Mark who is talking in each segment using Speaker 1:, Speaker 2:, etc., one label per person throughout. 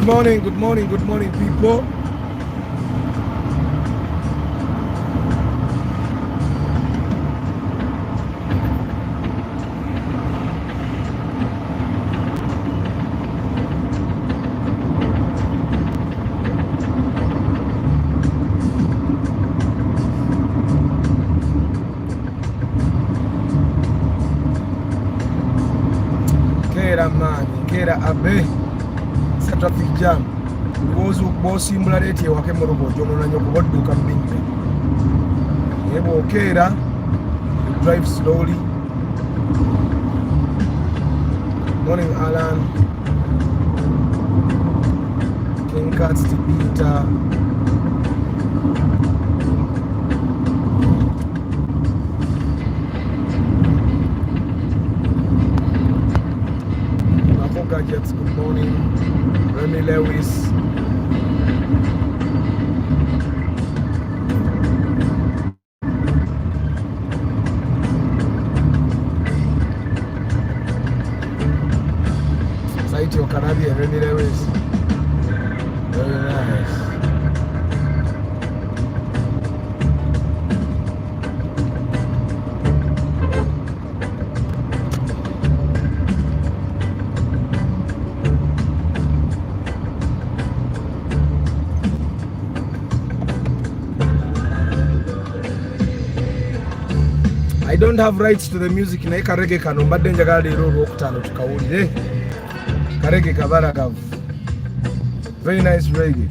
Speaker 1: Good morning, people. Kera man, kera abe. Sa traffic jam. Uwozu bosi mbulaleti wake murugo jono nanyo kubodduka mbinge. Yebo kera, you drive slowly. Morning Alan. King Cats Tibita. Gadgets, good morning. Remy Lewis. Saiti Canadian, Remy Lewis. Very nice. I don't have rights to the music naye karege kano mbadde njagala leero olwokutaano tukawulire karege kabaragavu. Very nice reggae.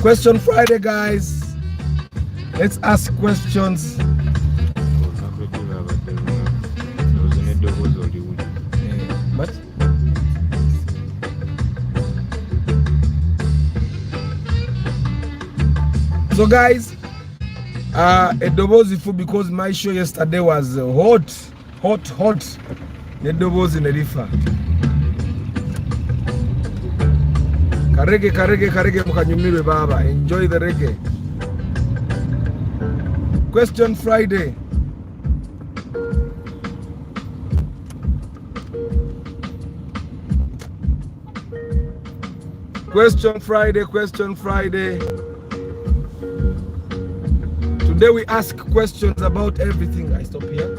Speaker 1: Question Friday, guys. Let's ask questions. What? So guys, edobozi fu because my show yesterday was hot. Edobozi nelifa. Karege mukanyumirwe baba. Enjoy the reggae. Question Friday. Question Friday. Today we ask questions about everything. I stop here.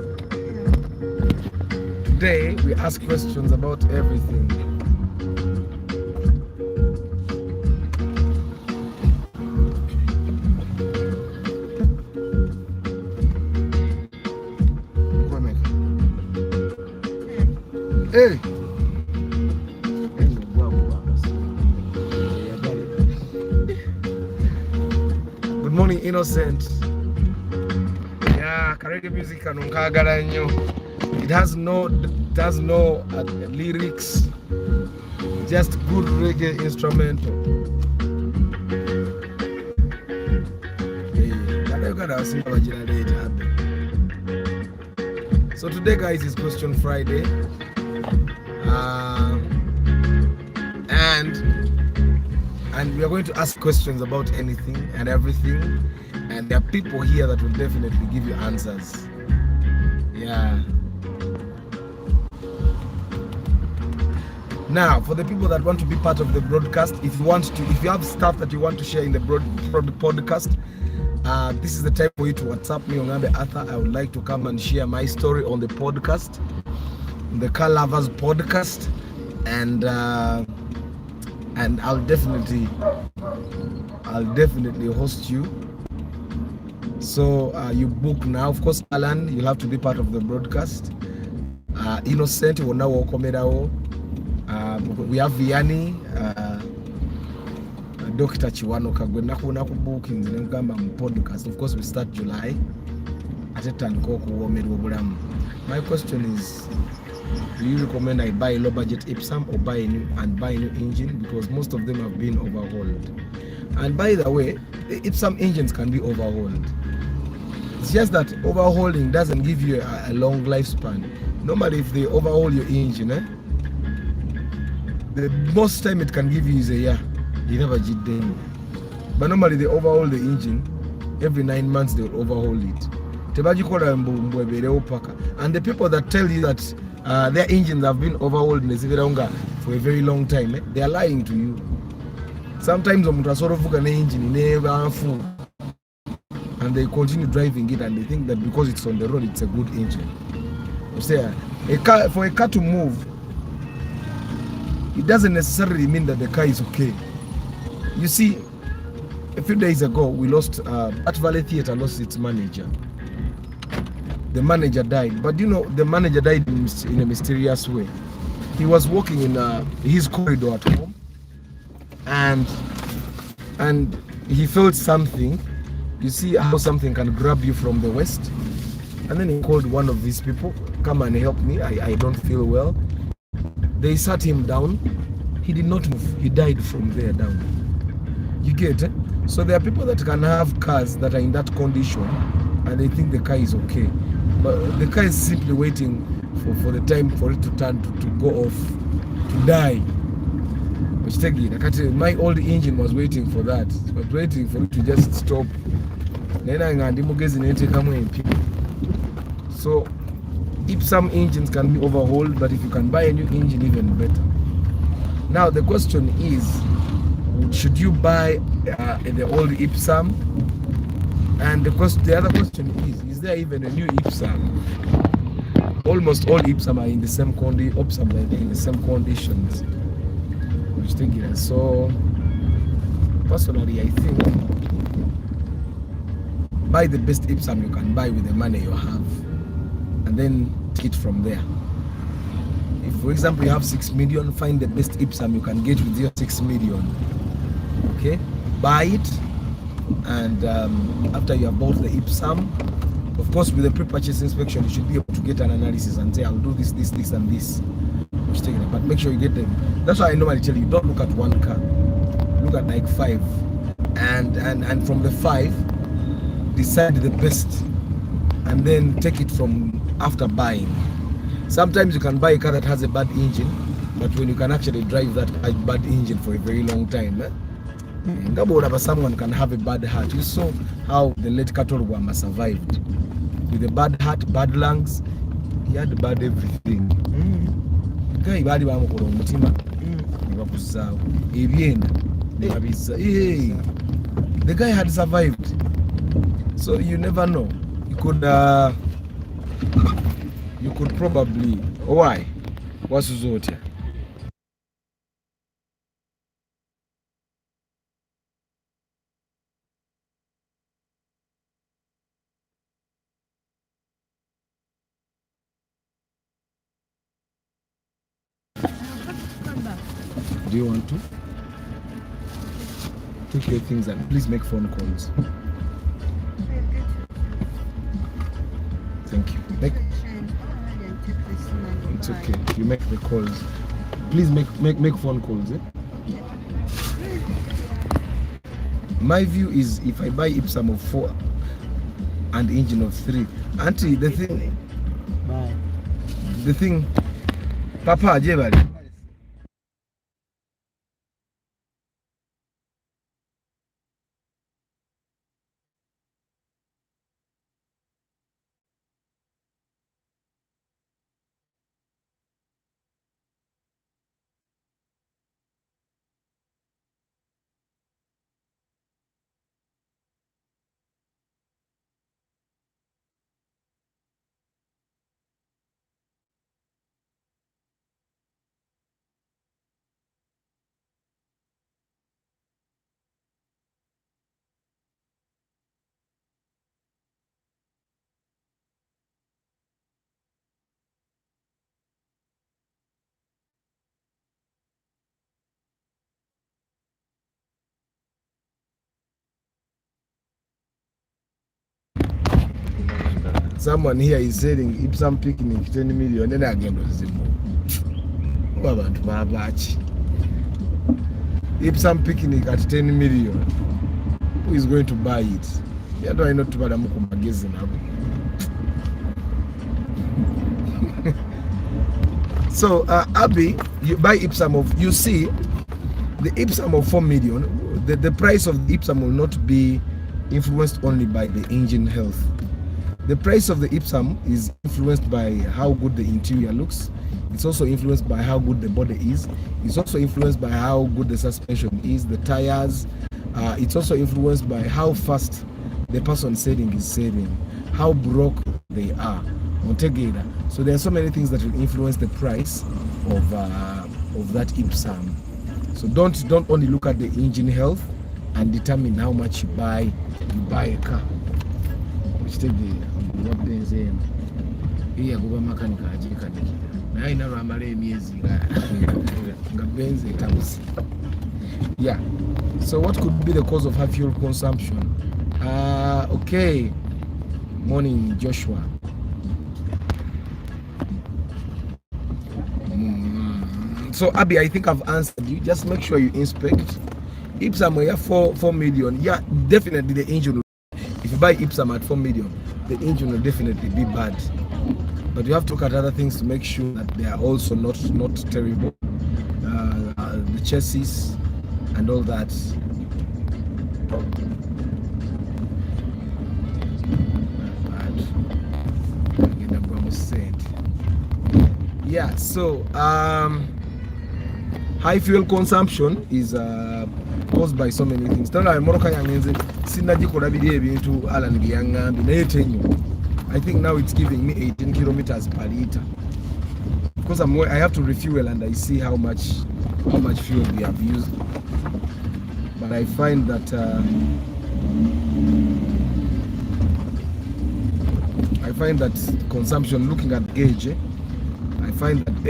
Speaker 1: Today we ask questions about everything. Hey. Good morning, Innocent. Reggae music and nkagala nnyo. It has no lyrics, just good reggae instrumental. So today, guys, is Question Friday, and we are going to ask questions about anything and everything. And there are people here that will definitely give you answers. Yeah. Now, for the people that want to be part of the broadcast, if you have stuff that you want to share in the podcast, this is the time for you to WhatsApp me on Arthur. I would like to come and share my story on the podcast, the Car Lovers podcast, and I'll definitely host you. So you book now. Of course, Alan, you'll have to be part of the broadcast. Innocent, we have Vianney, Dr. Chiwano Kagwena bookings in podcast. Of course, we start July. My question is, do you recommend I buy a low budget Ipsum or buy a new engine? Because most of them have been overhauled. And by the way, Ipsum engines can be overhauled. It's just that overhauling doesn't give you a long lifespan. Normally, if they overhaul your engine, the most time it can give you is a year. You never did them. But normally they overhaul the engine every 9 months. They will overhaul it. And the people that tell you that their engines have been overhauled for a very long time, they are lying to you. Sometimes omuntu asobola okuvuga ne engine nebanfu and they continue driving it and they think that because it's on the road it's a good engine. You say for a car to move, it doesn't necessarily mean that the car is okay. You see, a few days ago we lost at Valley Theatre lost its manager. The manager died, but you know the manager died in a mysterious way. He was walking in his corridor at home, and he felt something. You see how something can grab you from the west, and then he called one of these people, come and help me, I don't feel well. They sat him down. He did not move. He died from there down. You get it? So there are people that can have cars that are in that condition and they think the car is okay, but the car is simply waiting for the time for it to turn to go off, to die. My old engine was waiting for that. It was waiting for it to just stop. So if some engines can be overhauled, but if you can buy a new engine, even better. Now the question is, should you buy the old Ipsum? And the other question is there even a new Ipsum? Almost all Ipsum are in the same conditions. So personally, I think buy the best Ipsum you can buy with the money you have, and then take it from there. If, for example, you have 6 million, find the best Ipsum you can get with your 6 million. Okay, buy it, and after you have bought the Ipsum, of course, with the pre-purchase inspection, you should be able to get an analysis and say, I'll do this, this, this, and this. But make sure you get them. That's why I normally tell you, don't look at one car, look at like 5, and from the 5, decide the best, and then take it from after buying. Sometimes you can buy a car that has a bad engine, but when you can actually drive that bad engine for a very long time, someone can have a bad heart. You saw how the late Katolwama survived with a bad heart, bad lungs. He had bad everything. The guy had survived. So you never know. You could probably. Why? What's Uzotia? Do you want to? Take your things and please make phone calls. Thank you. It's okay. You make the calls. Please make phone calls. My view is if I buy Ipsum of 4 and engine of 3, Auntie, the thing, Papa, Jebali. Someone here is selling Ipsum picnic 10 million. Then again, Ipsum picnic at 10 million. Who is going to buy it? Do I not to buy magazine? So, Abby, you buy Ipsum of, you see, the Ipsum of 4 million, the price of the Ipsum will not be influenced only by the engine health. The price of the Ipsum is influenced by how good the interior looks. It's also influenced by how good the body is. It's also influenced by how good the suspension is, the tires. It's also influenced by how fast the person selling is selling, how broke they are. So there are so many things that will influence the price of that Ipsum. So don't only look at the engine health and determine how much you buy a car. Which take what they say. Here go mechanic ajikanikira. Na ina lwamala emyezi nga benze etabusi. Yeah. So what could be the cause of high fuel consumption? Okay. Morning, Joshua. So Abby, I think I've answered you. Just make sure you inspect. Ipsum here 4 million. Yeah, definitely the engine. If you buy Ipsum at 4 million, the engine will definitely be bad. But you have to look at other things to make sure that they are also not terrible. The chassis and all that. Yeah, so high fuel consumption is caused by so many things. I think now it's giving me 18 kilometers per liter because I have to refuel and I see how much fuel we have used. But I find that consumption, looking at gauge, I find that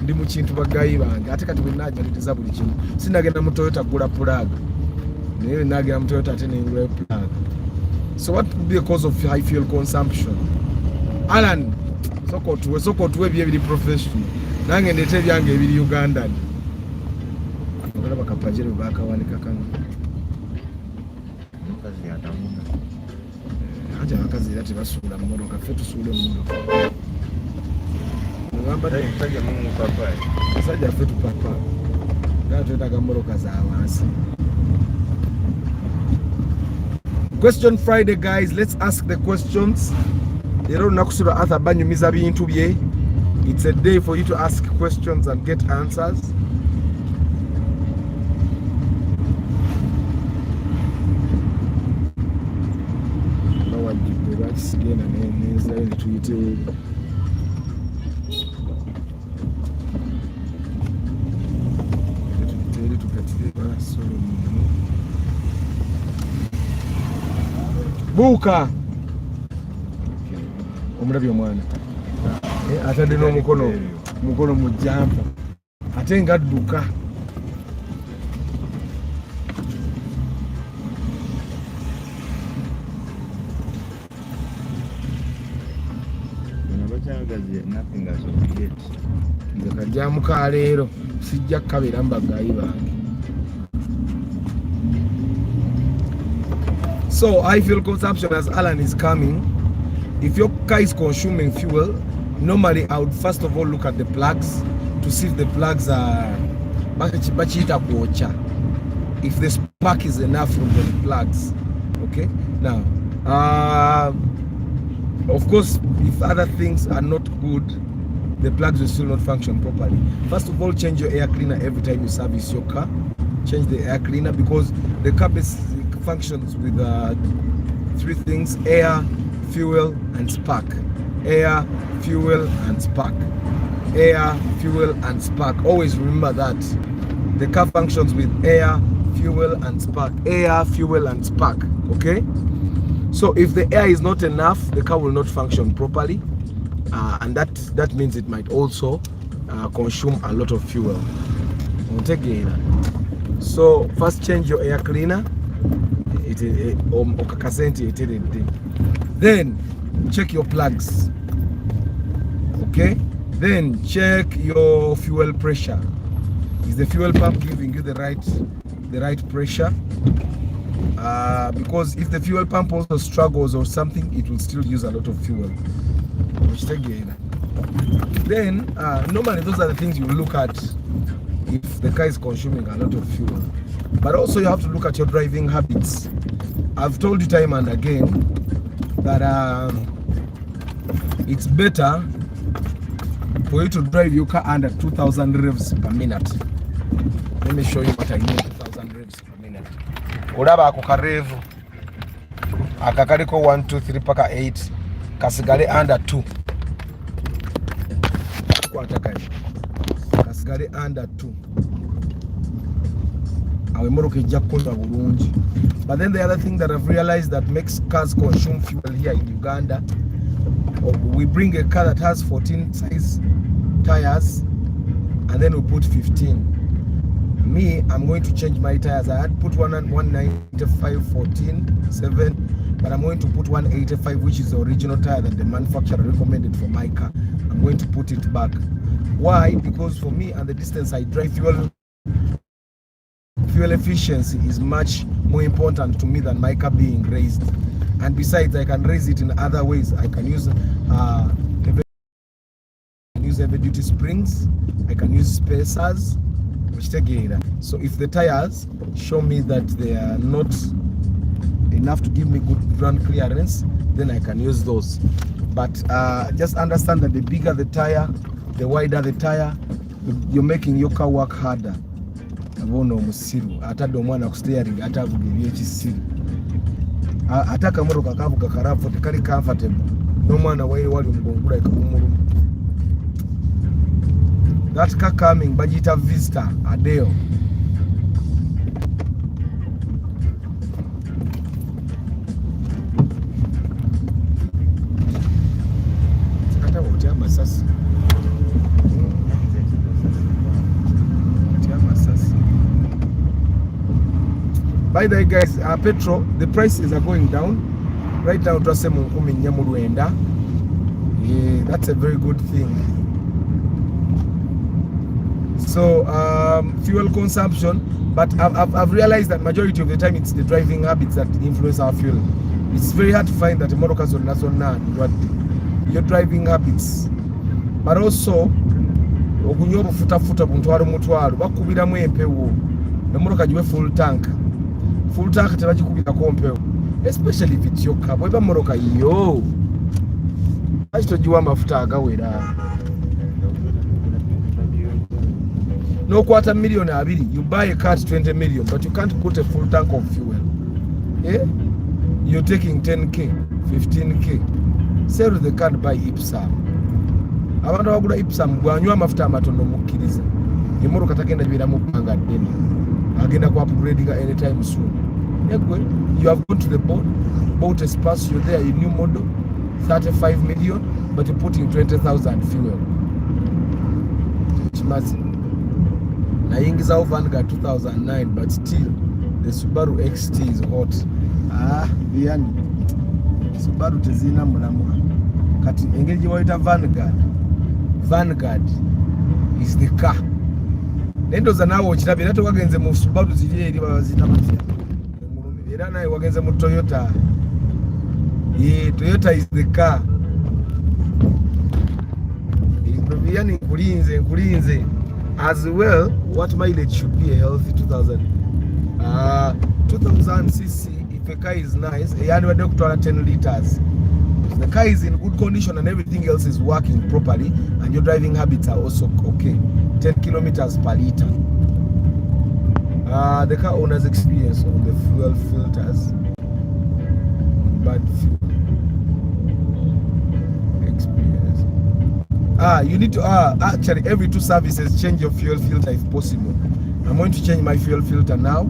Speaker 1: ndi mu kintu bagayi bange ate kati bwenajaliza buli kimu sinagenda mu Toyota gula plug naye nagenda mu Toyota ate nengula plug. So what could be a cause of high fuel consumption? Alan, soko tuwe bye professional nange ndete byange ebiri Uganda ngala bakapajere bakawanika kano mukazi yatamuna aje bakazi ate basula mu modoka fe tusule mu modoka ngamba taje mu papa saja fe tu papa ngato taka modoka za awansi. Question Friday, guys. Let's ask the questions. It's a day for you to ask questions and get answers. Buka omulabye omwana atadde n'omukono mu jampa ate nga adduka. nze kajjamuka leero sijja kukabeera mbagayi bange. So high fuel consumption, as Alan is coming, if your car is consuming fuel, normally I would first of all look at the plugs to see if the plugs are if the spark is enough from the plugs. Okay, now of course if other things are not good, the plugs will still not function properly. First of all, change your air cleaner every time you service your car. Change the air cleaner because the car functions with 3 things: air, fuel and spark. Air, fuel and spark. Air, fuel and spark. Always remember that the car functions with air, fuel and spark. Air, fuel and spark. Okay, so if the air is not enough, the car will not function properly, and that means it might also consume a lot of fuel. So first change your air cleaner. Then check your plugs. Okay, then check your fuel pressure. Is the fuel pump giving you the right pressure? Because if the fuel pump also struggles or something, it will still use a lot of fuel. Then normally those are the things you look at if the car is consuming a lot of fuel. But also you have to look at your driving habits. I've told you time and again that it's better For you to drive your car under 2,000 revs per minute. Let me show you what I mean 2,000 revs per minute. Olaba ako karevu. Akakaliko 1, 2, 3 paka 8. Kasigale under 2. Kasigale under 2. But then the other thing that I've realized that makes cars consume fuel here in Uganda, we bring a car that has 14 size tires and then we put 15. Me, I'm going to change my tires. I had put 195 14 7, but I'm going to put 185, which is the original tire that the manufacturer recommended for my car. I'm going to put it back. Why? Because for me and the distance I drive, fuel efficiency is much more important to me than my car being raised. And besides, I can raise it in other ways. I can use heavy duty springs, I can use spacers, which take it. So if the tires show me that they are not enough to give me good ground clearance, then I can use those. But just understand that the bigger the tire, the wider the tire, you're making your car work harder. Abono musiru atadde omwana ku steering atavuga ebyekisiru ataka motoka kavuga karafu tekali comfortable n'omwana waire wali omugongula ikamumuluma. That car coming bagita Vista Adeo. Kata wote amasasi. By the way guys, petrol, the prices are going down. Right now that's a very good thing. So fuel consumption, but I've realized that majority of the time it's the driving habits that influence our fuel. It's very hard to find that a motor car your driving habits, but also okunyoba futa kuntwalo mutwalo bakubiramu empewo emotoka jiwe full tank tebagikubira kompewo, especially if it's your car. Bweba motoka yo akitogiwa amafuta agawera n'okwata $2 million, you buy a car at 20 million, but you can't put a full tank of fuel. You're taking 10k 15k. Sell the car by Ipsam. Abantu abagula Ipsam gwanywa amafuta amatono mukkiriza emotoka tagenda bira mu bbanga ddene, agenda ku upgrading anytime soon. You have gone to the board, bought a space, you're there, a new model 35 million, but you're putting 20,000 fuel. Nayingizawo Vanguard 2009, but still the Subaru XT is hot. Yani Subaru tezina mulamu kati engeri gye wayita Vanguard is the car. Nendoza naawe okirabye era tewagenze mu Subaru ziri eri babazita batya, era naye wagenze mu Toyota. Toyota is the car. Yani nkulinze as well. What mileage should be a healthy 2000 cc? If a car is nice, yani wadde kutwala 10 liters. If the car is in good condition and everything else is working properly and your driving habits are also okay, 10 kilometers per liter. The car owner's experience on the fuel filters, bad fuel experience. You need to actually every 2 services change your fuel filter if possible. I'm going to change my fuel filter now.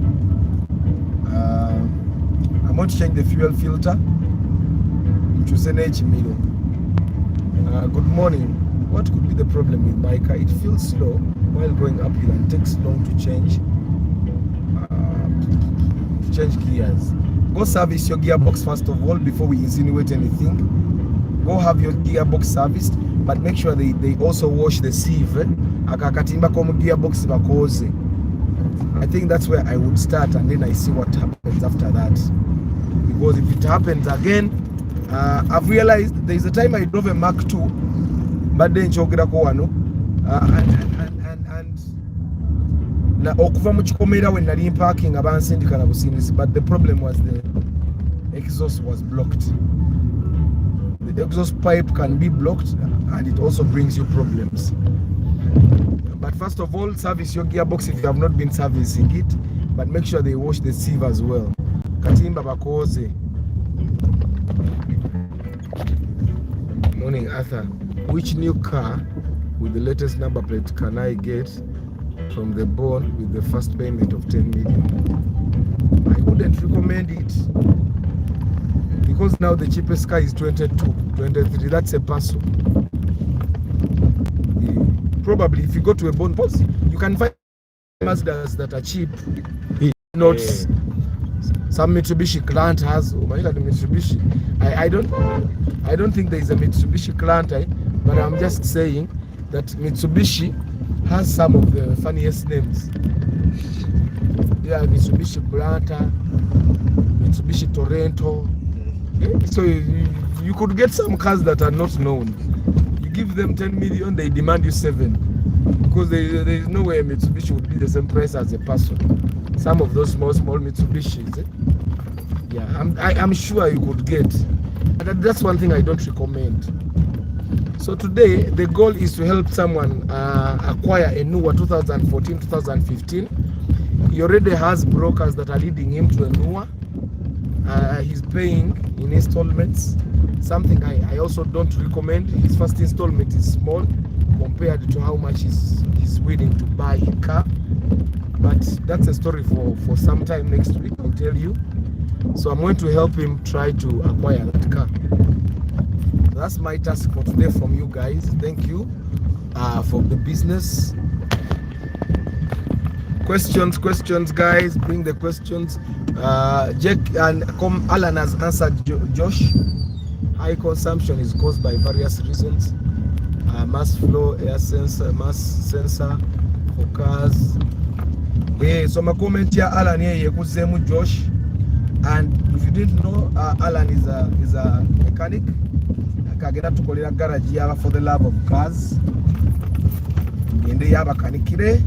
Speaker 1: I'm going to change the fuel filter. Good morning. What could be the problem with my car? It feels slow while going uphill and takes long to change gears. Go service your gearbox first of all before we insinuate anything. Go have your gearbox serviced, but make sure they also wash the sieve. Akakatimba komu gearbox bakoze. I think that's where I would start, and then I see what happens after that. Because if it happens again, I've realized there is a time I drove a Mark II, but then chogera ko wano, and na okuva mu kikomera when nali parking abansindika na business, but the problem was the exhaust was blocked. The exhaust pipe can be blocked. and it also brings you problems. But first of all, service your gearbox if you have not been servicing it, but make sure they wash the sieve as well. Katimba bakoze. Morning, Arthur. Which new car with the latest number plate can I get from the bond with the first payment of 10 million? I wouldn't recommend it because now the cheapest car is 22, 23. That's a Paso. Probably if you go to a bond post, you can find Mazdas that are cheap. Not some Mitsubishi Client has. Mitsubishi. I don't think there is a Mitsubishi Client, but I'm just saying that Mitsubishi has some of the funniest names. Yeah, Mitsubishi Blanta, Mitsubishi Torrento. So you could get some cars that are not known. You give them 10 million, they demand you 7, because there is no way Mitsubishi would be the same price as a Paso. Some of those small Mitsubishis, yeah, I'm sure you could get. That's one thing I don't recommend. So today the goal is to help someone acquire a newer 2014, 2015. He already has brokers that are leading him to a newer. He's paying in installments, something I also don't recommend. His first installment is small compared to how much he's willing to buy a car. But that's a story for some time next week, I'll tell you. So I'm going to help him try to acquire that car. That's my task for today from you guys. Thank you for the business. Questions, guys. Bring the questions. Jack and Alan has answered Josh. High consumption is caused by various reasons. Mass flow, air sensor, mass sensor for cars. So my comment here, Alan here, Josh. And if you didn't know, Alan is a mechanic. Kagera tukolera garage yaba for the love of cars. Ngende yaba kanikire.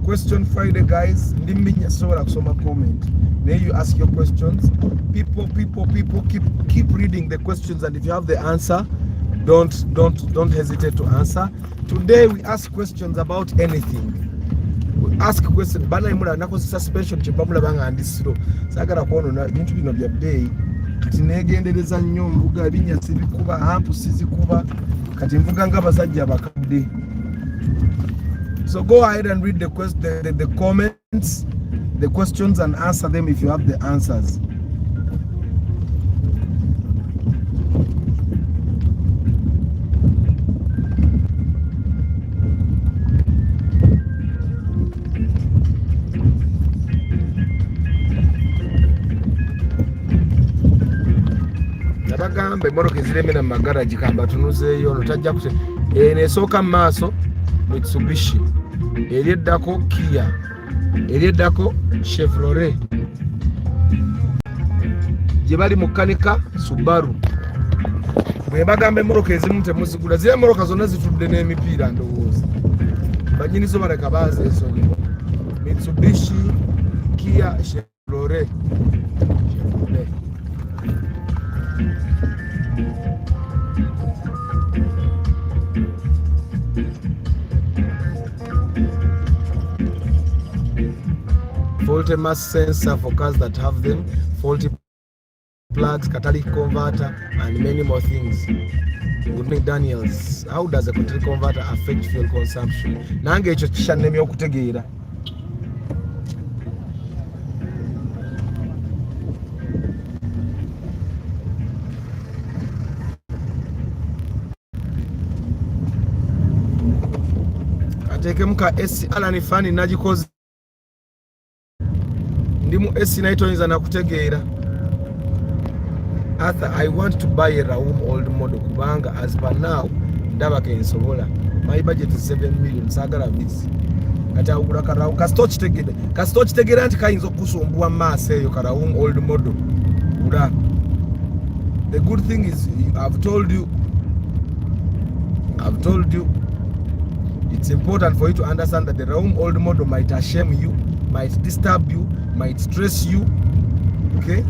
Speaker 1: Question Friday, guys. Ndiminya sola kusoma comment. Then you ask your questions. People keep reading the questions, and if you have the answer, don't hesitate to answer. Today we ask questions about anything. We ask questions. Bana imura nako suspension chipamula banga andisiro. Sagara kono na bintu bino bya day. Kati negendereza nnyo mbuga binya sibikuba hampu sizikuba kati mvuga ngabasajja bakadde. So go ahead and read the comments, the questions, and answer them if you have the answers. Nabagambe moroke ziremena magaraji kamba tunuzeeyo notajja kute nesooka maaso Mitsubishi, eryeddako Kia, eryeddako Chevrolet, gye bali mukanika Subaru. Bwe bagambe moroka ezimu temuzigula, zile moroka zonna zitudde n'emipiira ndowooza. Banyinizo baleka baazeesonyiwa. Mitsubishi, Kia, Chevrolet. Faulty mass sensor for cars that have them, faulty plugs, catalytic converter, and many more things. Good morning, Daniels. How does a catalytic converter affect fuel consumption? Nange ekyo kishannemye okutegeera. Atekemu ka AC Alan Fani nagikoze. Ndimu AC naitoyinza nakutegeera. Arthur, I want to buy a Raum old model kubanga as per now ndaba ke nsobola. My budget is 7 million. Sagala busy. Kati agula ka Raum kastoch tegede. Kastoch tegera anti kayinza okusumbuwa maaso eyo ka Raum old model. Ura. The good thing is I've told you it's important for you to understand that the Raum old model might shame you, might disturb you, might stress you. Okay?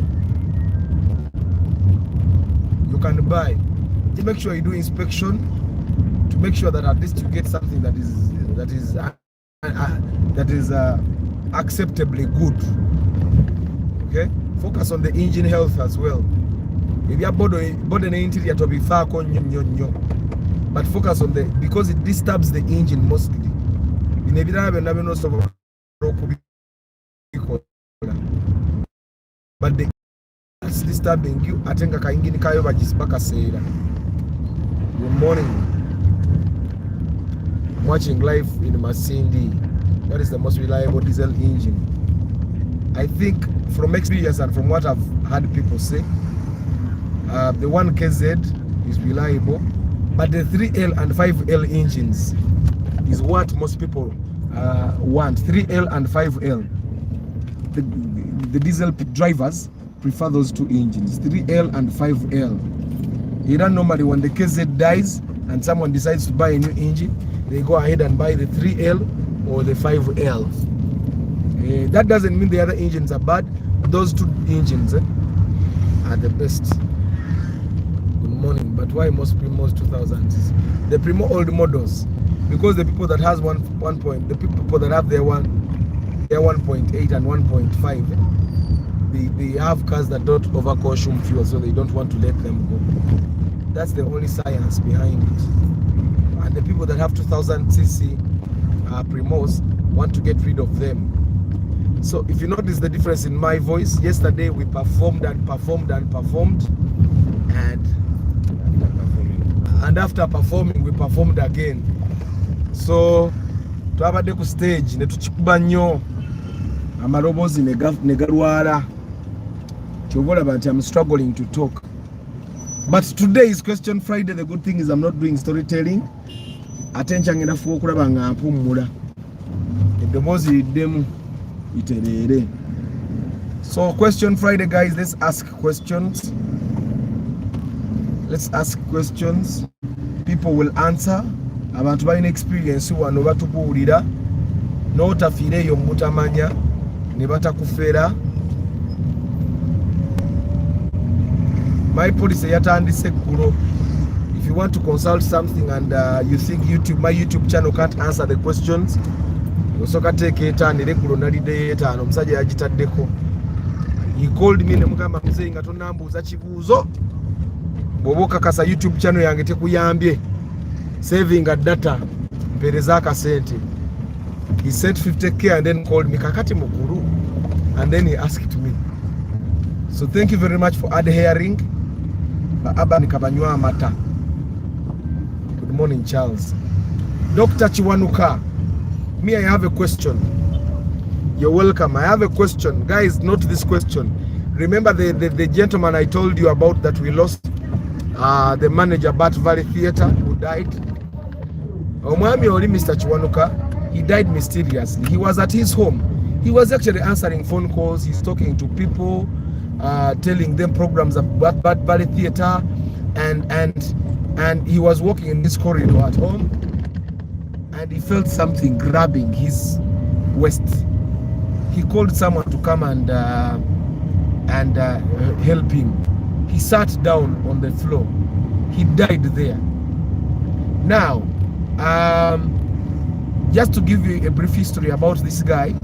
Speaker 1: you can buy. To make sure you do inspection, to make sure that at least you get something that is acceptably good. Okay, focus on the engine health as well. If your body interior to be far but focus on because it disturbs the engine mostly. But that's disturbing you. Atenga ka engine kayo bajisibaka seera. Good morning. I'm watching live in Masindi. What is the most reliable diesel engine? I think from experience and from what I've had people say, the 1KZ is reliable, but the 3L and 5L engines is what most people want. 3L and 5L. The diesel drivers prefer those two engines, 3L and 5L. You don't normally, when the KZ dies and someone decides to buy a new engine, they go ahead and buy the 3L or the 5L. That doesn't mean the other engines are bad. Those two engines are the best. Good morning. But why most Primos 2000s? The Primo old models, because the people that has the people that have their 1.8 and 1.5, they have cars that don't over-consume fuel, so they don't want to let them go. That's the only science behind it. And the people that have 2000cc Primos want to get rid of them. So if you notice the difference in my voice, yesterday we performed, and after performing we performed again. So twabadde ku stage ne tukikuba nnyo amaloboozi ne galwala. I'm struggling to talk. But today is Question Friday. The good thing is I'm not doing storytelling. Attention enough for okulaba nga mpummula. Eddoboozi liddemu iterere. So Question Friday, guys, let's ask questions. Let's ask questions. People will answer. Abantu balina experience wano batubuulira n'otafiireeyo mutamanya ne batakufera. My policy yatandise eggulo. If you want to consult something and you think my YouTube channel can't answer the questions, osoka teeka etaanira eggulo naliddeyo etaano, omusajja yagitaddeko. He called me ne mugamba muzeeyi nga tonnambuuza kibuuzo, bw'oba okakasa YouTube channel yange tekuyambye, saving a data, mpeereza akasente. He sent 50k and then called me, kakati mukulu, and then he asked me. So thank you very much for adhering. Good morning, Charles. Dr. Chiwanuka, me, I have a question. You're welcome. I have a question. Guys, note this question. Remember the gentleman I told you about that we lost, the manager, Bat Valley Theatre, who died? Omwami Oli, Mr. Chiwanuka, he died mysteriously. He was at his home. He was actually answering phone calls. He's talking to people, telling them programs about Bat Valley Theatre, and he was walking in this corridor at home, and he felt something grabbing his waist. He called someone to come and help him. He sat down on the floor. He died there. Now, just to give you a brief history about this guy,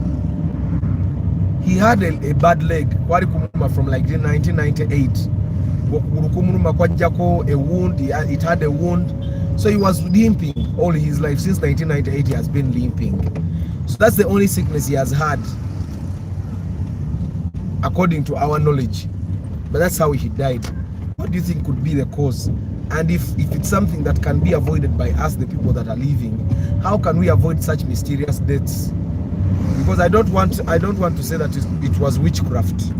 Speaker 1: he had a bad leg from like 1998. A wound. It had a wound, so he was limping all his life. Since 1998 he has been limping. So that's the only sickness he has had, according to our knowledge. But that's how he died. What do you think could be the cause? And if it's something that can be avoided by us, the people that are living, how can we avoid such mysterious deaths? Because I don't want to say that it was witchcraft.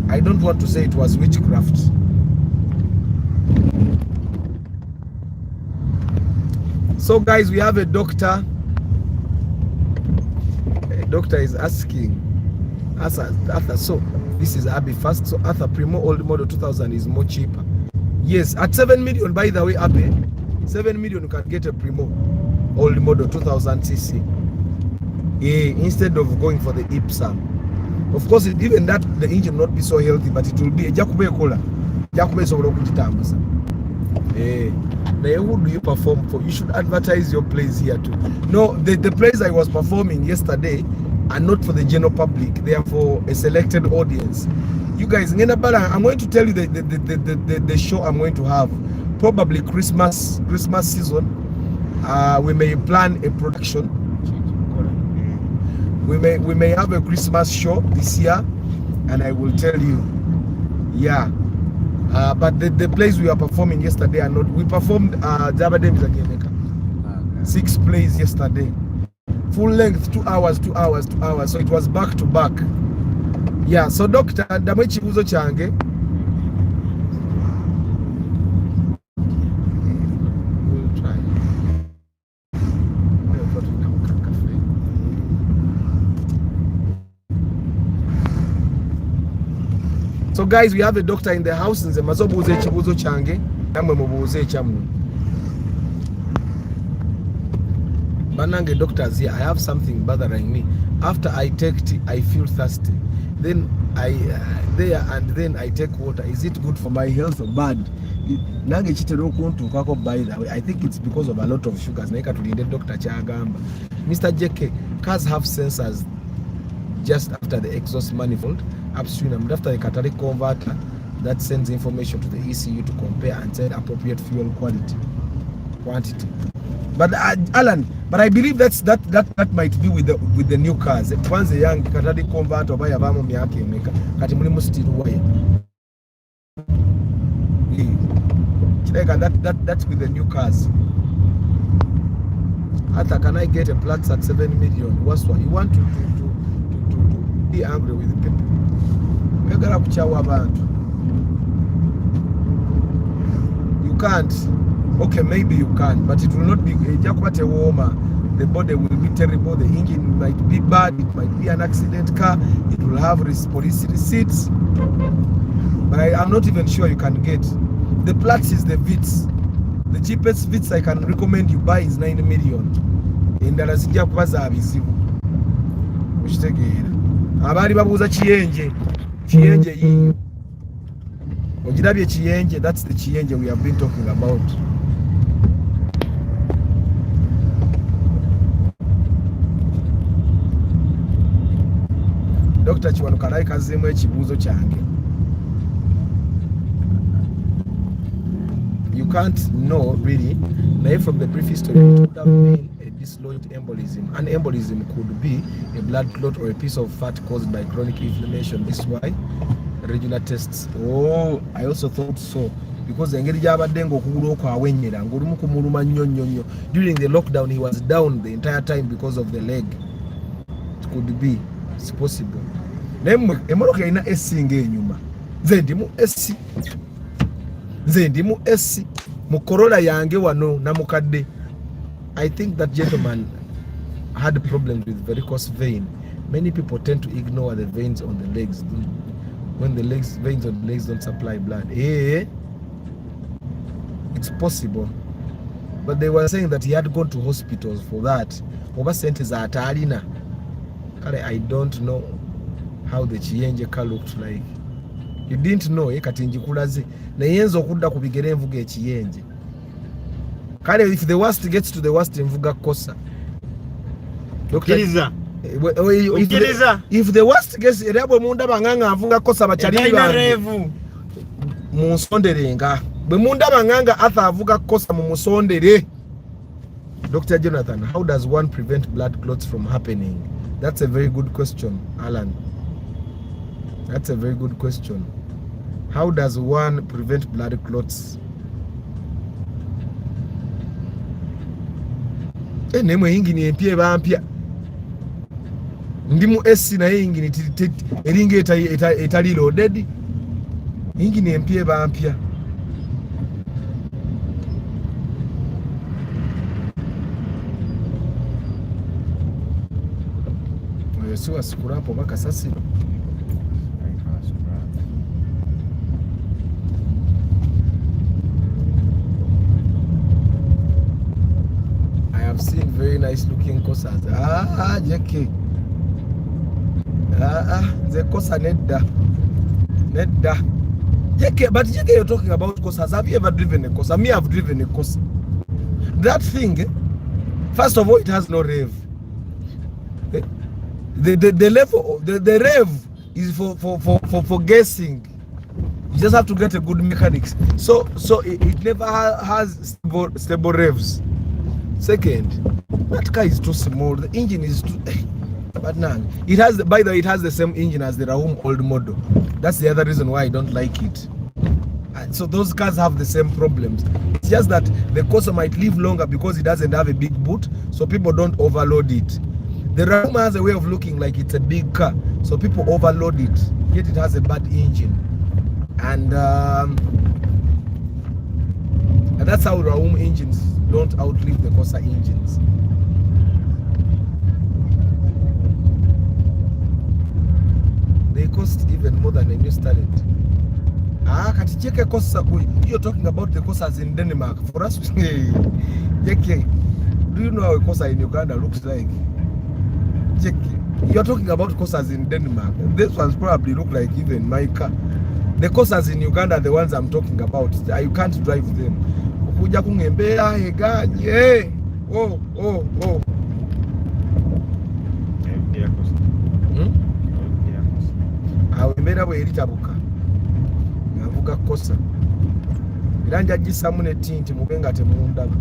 Speaker 1: I don't want to say it was witchcraft. So guys, we have a doctor. A doctor is asking Arthur, so this is Abby first. So Arthur, Primo old model 2000 is more cheaper. Yes, at 7 million, by the way, Abby, 7 million you can get a Primo old model 2000cc. Instead of going for the Ipsum. Of course, even that, the engine will not be so healthy, but it will be a Jacobe Cola. yakubesa okugitambuza. Who do you perform for? You should advertise your plays here too. No, the plays I was performing yesterday are not for the general public. They are for a selected audience. You guys, I'm going to tell you the show I'm going to have. Probably Christmas season. We may plan a production. We may have a Christmas show this year, and I will tell you. Yeah. But the plays we are performing yesterday are not. We performed 6 plays yesterday, full length, 2 hours. So it was back to back. Yeah. So Doctor, damwe chibuzo change. We'll try. So guys, we have a doctor in the house. Nze mazobuuza ekibuuzo kyange namwe mubuuze ekyammwe. Banange doctors here, I have something bothering me. After I take tea, I feel thirsty. Then I take water. Is it good for my health or bad? Nange kitero kuntuukako by the way. I think it's because of a lot of sugars. Naika tulinde Dr. Kyagamba. Mr. JK, cars have sensors just after the exhaust manifold upstream and after the catalytic converter that sends information to the ECU to compare and set appropriate fuel quantity. But Alan, I believe that might be with the new cars. Once the young catalytic converter by abamo myake emeka kati mulimu still wire. That's with the new cars. Arthur, can I get a plats at 7 million? What's what you want to be angry with the people? You can't. Okay, maybe you can, but it will not be a warmer. The body will be terrible. The engine might be bad. It might be an accident car. It will have police receipts. But I'm not even sure you can get. The Platts is the Vitz. The cheapest Vitz I can recommend you buy is 9 million. In the Razija Plaza Abizibu. Which take it. Abari babuza chienje yiyo. Ojirabye chienje, that's the chienje we have been talking about. Dr. Chiwanukarai kazemu ekibuuzo kyange. You can't know really. Now from the brief history, it would have been a disloyed embolism. An embolism could be a blood clot or a piece of fat caused by chronic inflammation. This is why regular tests. Oh, I also thought so. Because engeri gy'abadde okugulu okwawenyera ng'olumu kumuluma nnyo. During the lockdown, he was down the entire time because of the leg. It could be. It's possible. Naye emmotoka erina esi ng'enyuma. Nze ndimu esi mu Corolla yange wano namukadde. I think that gentleman had problems with varicose vein. Many people tend to ignore the veins on the legs when the veins on the legs don't supply blood. It's possible. But they were saying that he had gone to hospitals for that. Oba sente za atalina. I don't know how the chienje car looked like. You didn't know kati njikulaze naye yenza okudda ku bigere envuga ekiyenje. Kale if the worst gets to the worst envuga kosa. If the worst gets erabwe munda banganga avuga kosa bachali bange mu nsonderenga. Bwe munda banganga atha avuga kosa mu musondere. Dr. Jonathan, how does one prevent blood clots from happening? That's a very good question, Alan. That's a very good question. How does one prevent blood clots? Nemwe ingini empye bampya. Ndimu esi na ingini eringe etali loaded. Ingini empye bampya. Siwa sikurapo baka sasi. I've seen very nice looking kosas. JK. The kosa nedda. But you're talking about Kosas. Have you ever driven a Kosa? Me, I've driven a Kosa. That thing, first of all, it has no rev. The level, the rev is for guessing. You just have to get a good mechanics. So it never has stable revs. Second, that car is too small. The engine is too. But now it has. By the way, it has the same engine as the Raum old model. That's the other reason why I don't like it. And so those cars have the same problems. It's just that the Corsa might live longer because it doesn't have a big boot, so people don't overload it. The Raum has a way of looking like it's a big car, so people overload it. Yet it has a bad engine, and that's how Raum engines don't outlive the Corsa engines. They cost even more than a new Starlet. You're talking about the Corsas in Denmark. For us, do you know how a Corsa in Uganda looks like? You're talking about Corsas in Denmark. This ones probably look like even my car. The Corsas in Uganda are the ones I'm talking about. You can't drive them. Oh. Awembera bwe eritabuka ngavuga Kosa era njagisamu netinti mube nga temundaba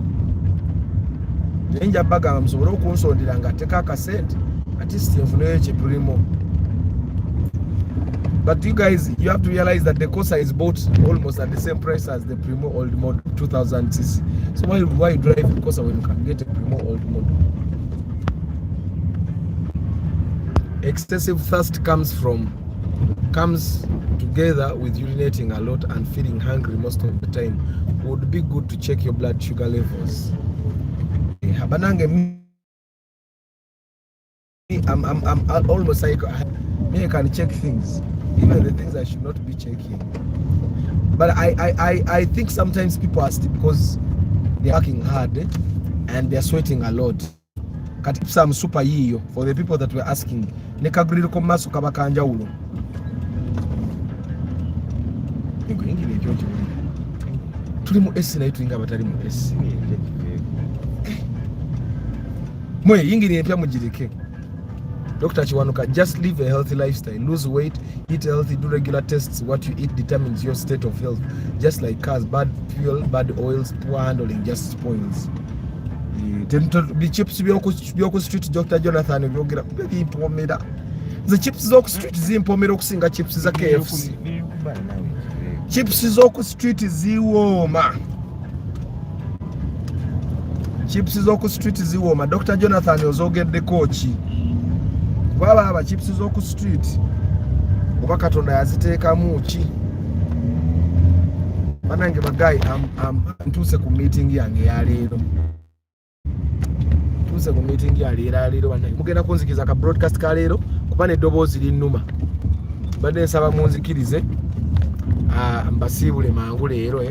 Speaker 1: naye njabagamba musobole okunsondera nga atteka akasente ati sinfuneyo ekipulimo. But you guys, you have to realize that the Corsa is bought almost at the same price as the Primo old model 2000cc. So why drive the Corsa when you can get a Primo old model? Excessive thirst comes together with urinating a lot and feeling hungry most of the time. It would be good to check your blood sugar levels. I'm almost like me, I can check things, even the things I should not be checking. But I think sometimes people are still because they're working hard and they're sweating a lot. Some super yiyo for the people that were asking. Nekaguriro komaso kabakanja ulo. Tuli mu S na itu inga batali mu S. Mwe yingiri epya mujirike. Dr. Chiwanuka, just live a healthy lifestyle, lose weight, eat healthy, do regular tests. What you eat determines your state of health. Just like cars, bad fuel, bad oils, poor handling just spoils. The chips byoko street Dr. Jonathan byogera bimpomera. The chips z'oku street zimpomera okusinga chips za KFC. Chips z'oku street ziwooma. Chips z'oku street ziwooma. Dr. Jonathan ozogeddeko ki? Baba chips z'oku street oba Katonda yaziteekamu ki? Banange bagayi ntuuse ku meeting yange ya leero. Ntuuse ku meeting ya leero banange. Mugenda kunzikiza ka broadcast ka leero kuba n'eddoboozi linnuma. Badde nsaba munzikirize mbasiibule mangu leero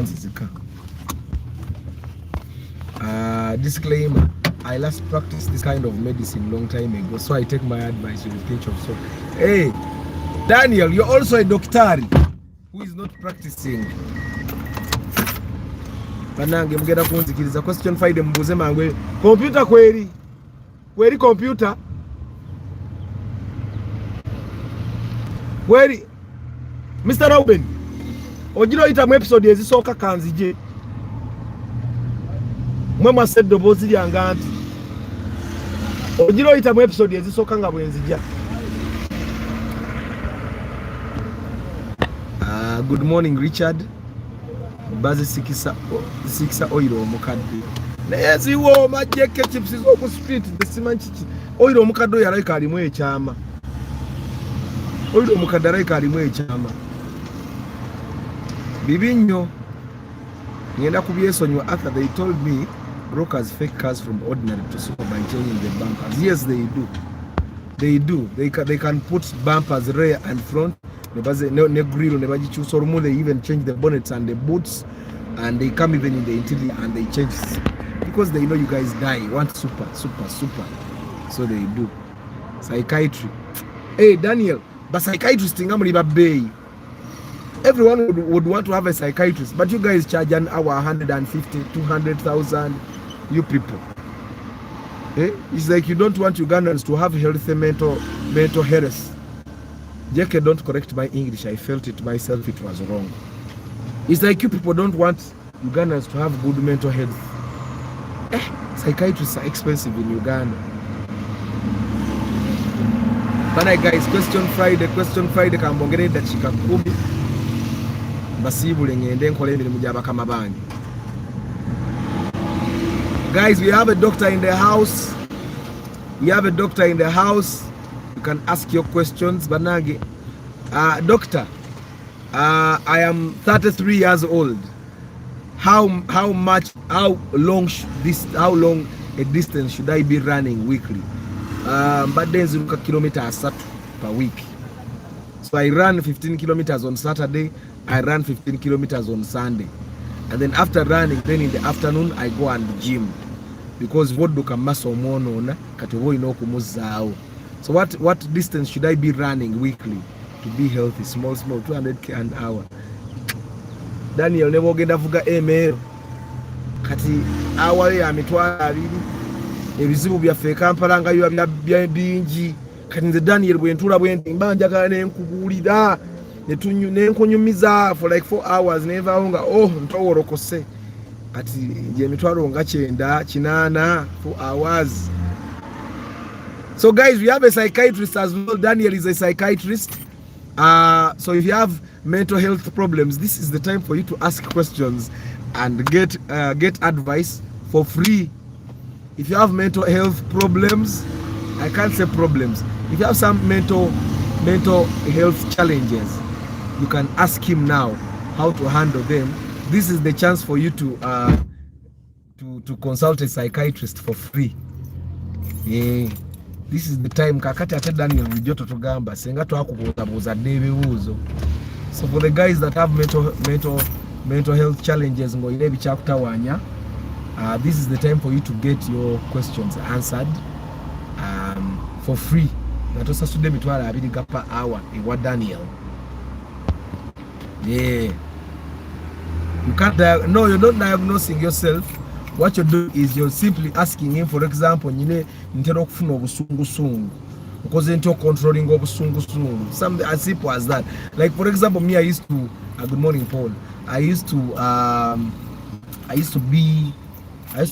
Speaker 1: nzizika. Disclaimer, I last practiced this kind of medicine long time ago, so I take my advice with a pinch of salt. Hey, Daniel, you're also a doctor who is not practicing. Banange mugenda kunzikiriza question 5 mbuze mangwe. Computer kweri computer. Kweri Mr. Reuben, ojiro itamu episode ezisooka kanzije. Mwe mwasedde bozi lyanga nti ojiro itamu episode ezisooka nga bwenzija. Good morning Richard. Bazi sikisa oiro omukadde. Naye ziwooma jeke chips z'oku street desimanchichi. Oiro omukadde yalayika alimu ekyama. Oiro omukadde yalayika alimu ekyama. Bibinyo ngenda kubyesonywa after they told me brokers fake cars from ordinary to super by changing the bumpers. Yes, they do. They can put bumpers rear and front. Ne grill ne bagichusa olumu. They even change the bonnets and the boots, and they come even in the interior and they change. because they know you guys die, want super. So they do. Psychiatry. Hey, Daniel, but psychiatrist ngamuli babei. Everyone would want to have a psychiatrist, but you guys charge an hour 150, 200,000, you people. Eh? It's like you don't want Ugandans to have healthy mental health. JK, don't correct my English. I felt it myself. It was wrong. It's like you people don't want Ugandans to have good mental health. Psychiatrists are expensive in Uganda. But guys, question Friday. Kambongere dakika 10. Basibule ngende nkole emirimu gy'abakama bangi. Guys, we have a doctor in the house. You can ask your questions. Banagi, doctor, I am 33 years old. How long a distance should I be running weekly? But then ziruka kilometers per week. So I run 15 kilometers on Saturday. I run 15 kilometers on Sunday. And then after running, then in the afternoon, I go and gym. Because voduka maso mono na katiwo inokumuzao. So what distance should I be running weekly to be healthy? Small, 200k an hour. Daniel nebo genda vuga email. Kati hour ya mitwala abiri. Ebizibu byaffe Kampala nga yo bingi. Kati nze Daniel bwentula bwendi mbanja nenkugulira. Nenkonyumiza for like 4 hours never honga ntoworokose ati je mitwalo nga 9 4 hours. So guys, we have a psychiatrist as well. Daniel is a psychiatrist. So if you have mental health problems, this is the time for you to ask questions and get advice for free. If you have mental health problems, I can't say problems, if you have some mental health challenges, you can ask him now how to handle them. This is the chance for you to consult a psychiatrist for free. Yeah. This is the time. Kakati ate Daniel Wijoto tugamba senga twakubuuza n'ebibuuzo. So for the guys that have mental health challenges ngoyire ebikyakutawanya, this is the time for you to get your questions answered for free. Natosasudde emitwalo 2 per hour ewa Daniel. Yeah. You can't no, you're not diagnosing yourself. What you do is you're simply asking him, for example, nyine ntero kufuna obusungusungu. Because into controlling obusungusungu. Something as simple as that. Like for example, me, I used to good morning, Paul. I used to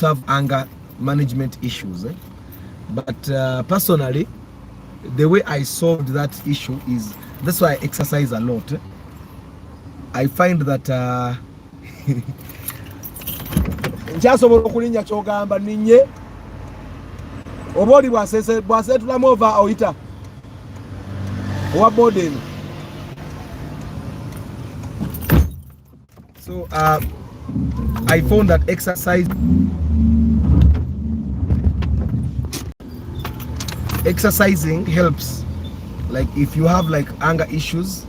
Speaker 1: have anger management issues. But personally, the way I solved that issue is, that's why I exercise a lot. I find that njasobola okulinya kyogamba ninye oboli bwasetula mova oyita owa boden. So I found that exercising helps. Like if you have like anger issues,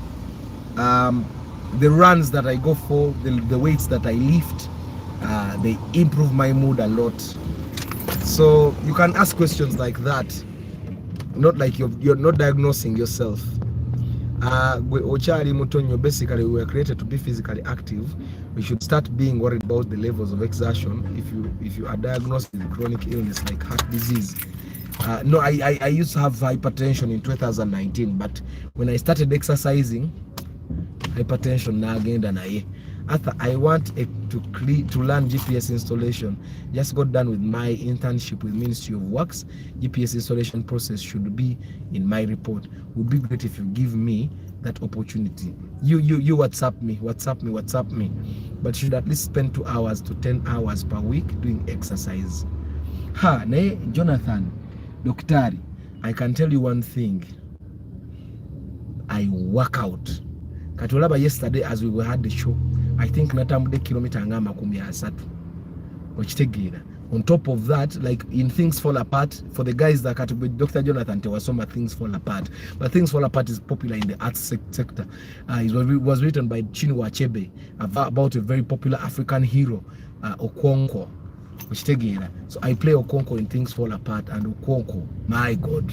Speaker 1: the runs that I go for, the weights that I lift, they improve my mood a lot. So you can ask questions like that, not like you're not diagnosing yourself. Basically we were created to be physically active. We should start being worried about the levels of exertion if you are diagnosed with chronic illness like heart disease. No, I used to have hypertension in 2019, but when I started exercising, hypertension na agenda na ye. After I want to learn GPS installation, just got done with my internship with Ministry of Works. GPS installation process should be in my report. Would be great if you give me that opportunity. You WhatsApp me. But you should at least spend 2 hours to 10 hours per week doing exercise. Jonathan, Doctor, I can tell you one thing. I work out. Katolaba yesterday as we had the show, I think natambude kilometer nga 30. Okitegeera. On top of that, like in Things Fall Apart, for the guys that with Dr. Jonathan Tewasoma, Things Fall Apart. But Things Fall Apart is popular in the arts sector. It was written by Chinua Achebe about a very popular African hero, Okonkwo. So I play Okonko and things fall apart, and Okonko, my God,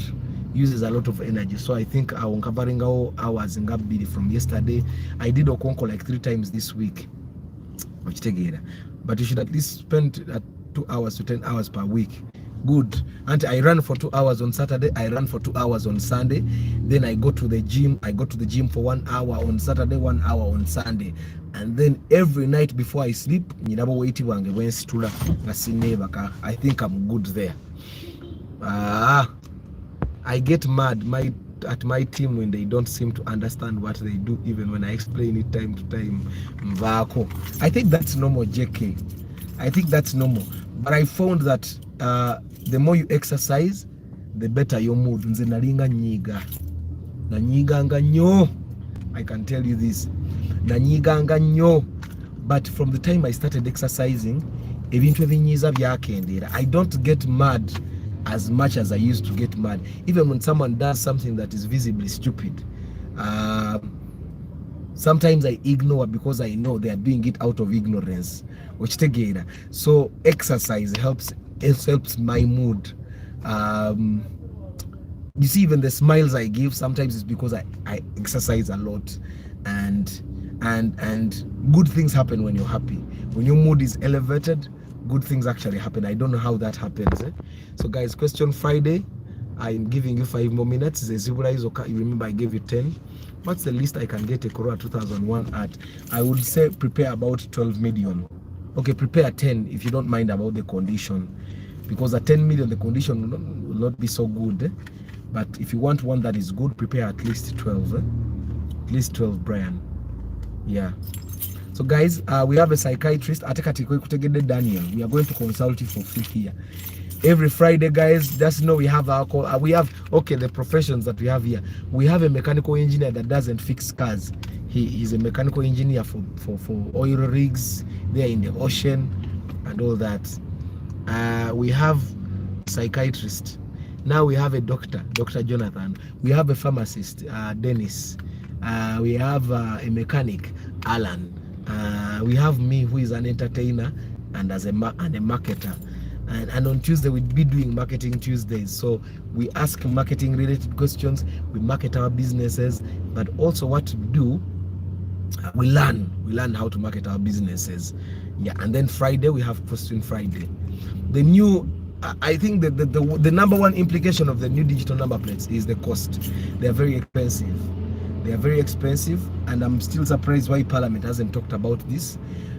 Speaker 1: uses a lot of energy. So I think I'm covering hours in Gabidi from yesterday. I did Okonko like 3 times this week. But you should at least spend 2 hours to 10 hours per week. Good. And I run for 2 hours on Saturday. I run for 2 hours on Sunday. Then I go to the gym. I go to the gym for 1 hour on Saturday, 1 hour on Sunday. And then every night before I sleep, I think I'm good there. I get mad at my team when they don't seem to understand what they do, even when I explain it time to time. I think that's normal, JK. I think that's normal. But I found that the more you exercise, the better your mood. I can tell you this. But from the time I started exercising, I don't get mad as much as I used to get mad. Even when someone does something that is visibly stupid, sometimes I ignore because I know they are doing it out of ignorance. So exercise helps my mood. You see, even the smiles I give, sometimes it's because I exercise a lot, and good things happen when you're happy. When your mood is elevated, good things actually happen. I don't know how that happens. So guys, question Friday, I'm giving you 5 more minutes. You remember I gave you 10. What's the least I can get a Corolla 2001 at? I would say prepare about 12 million. Okay, prepare 10 if you don't mind about the condition, because at 10 million the condition will not be so good. But if you want one that is good, prepare at least 12. At least 12, Brian. Yeah. So guys, we have a psychiatrist, Daniel. We are going to consult you for free here. Every Friday, guys, just know we have our call. We have, okay, the professions that we have here. We have a mechanical engineer that doesn't fix cars. He's a mechanical engineer for oil rigs there in the ocean and all that. We have a psychiatrist. Now we have a doctor, Dr. Jonathan. We have a pharmacist, Dennis. We have a mechanic, Alan. We have me, who is an entertainer and a marketer. And on Tuesday we'll be doing marketing Tuesdays. So we ask marketing related questions, we market our businesses, but also what to do. We learn how to market our businesses. Yeah, and then Friday we have Question Friday. The new, I think that the number one implication of the new digital number plates is the cost. They are very expensive. They are very expensive, and I'm still surprised why Parliament hasn't talked about this.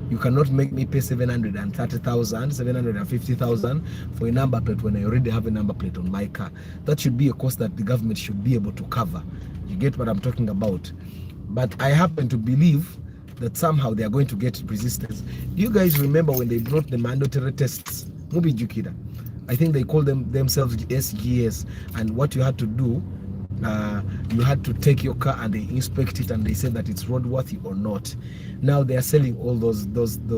Speaker 1: You cannot make me pay 730,000, 750,000 for a number plate when I already have a number plate on my car. That should be a cost that the government should be able to cover. You get what I'm talking about? But I happen to believe that somehow they are going to get resistance. Do you guys remember when they brought the mandatory tests? Mubi Jukida. I think they called themselves SGS, and what you had to do, you had to take your car and they inspect it and they said that it's roadworthy or not. Now they are selling all those